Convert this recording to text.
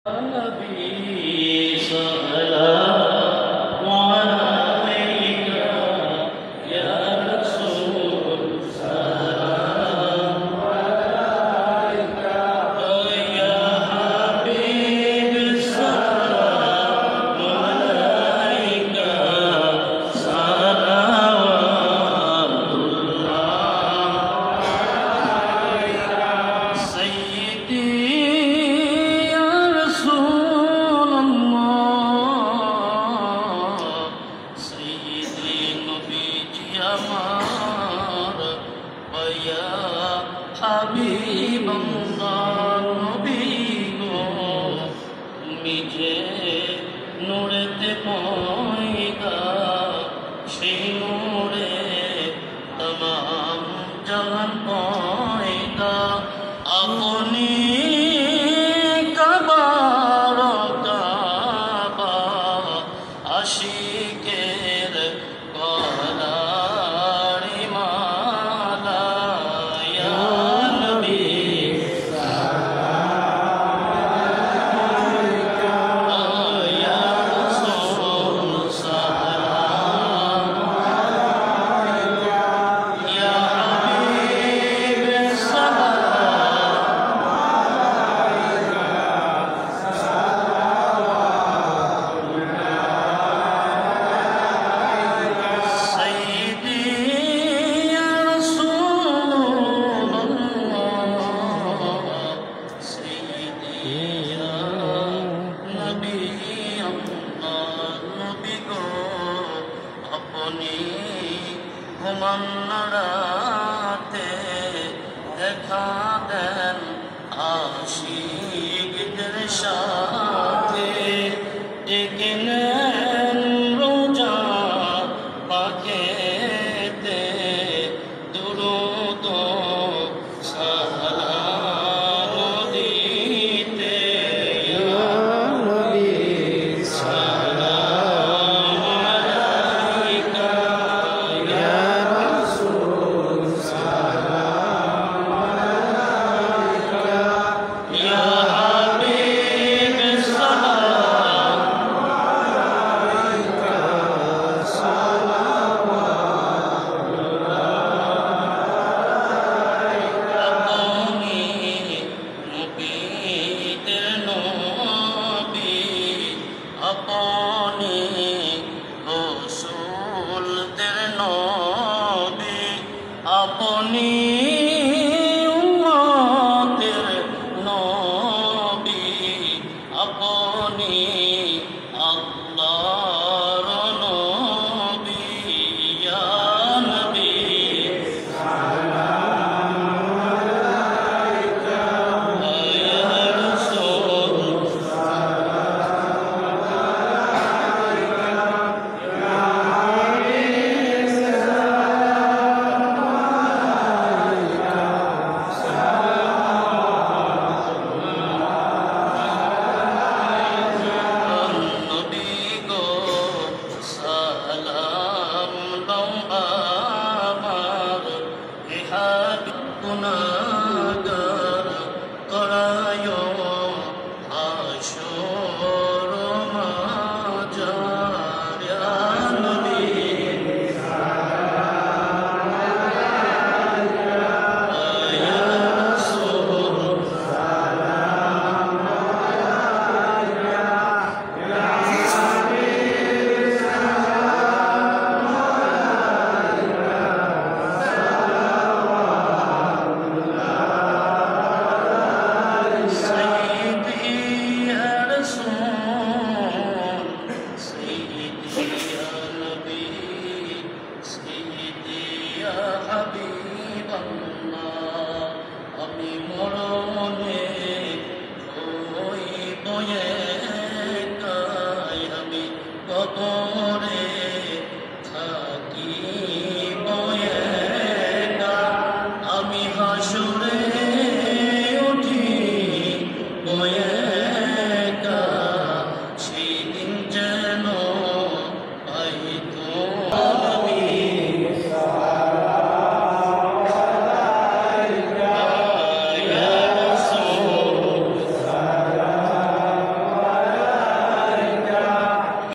نبي سلام عليك يا رسول سلام عليك يا حبيب سلام عليك صلوات الله سيدي হাবিব নবী গো তুমি যে নূরেতে পয়দা সেই নূরে তমাম জাহান পয়দা আপনি কাবার কাবা আশিকের গলারি মালা ঘুমান্নারাতে দেখা দেন আশিকদের সাথে ডেকে নেন রোজা পাকেতে দুরূদ সালাম দিতে ইয়া নবী সালাম আলাইকা ইয়া রাসূল সালাম আলাইকা ইয়া হাবিব সালাম আলাইকা আপনি নবীদের নবী আপনি রাসূলদের নবী আপনি উম্মতের নবী আপনি আল্লাহর নবী ইয়া নবী গুনাহগার করায় হাসর মাজার ইয়া নবী সালাম আলাইকা ইয়া রাসূল সালাম আলাইকা ইয়া হাবিব সালাম আলাইকা আমি মরণে হইব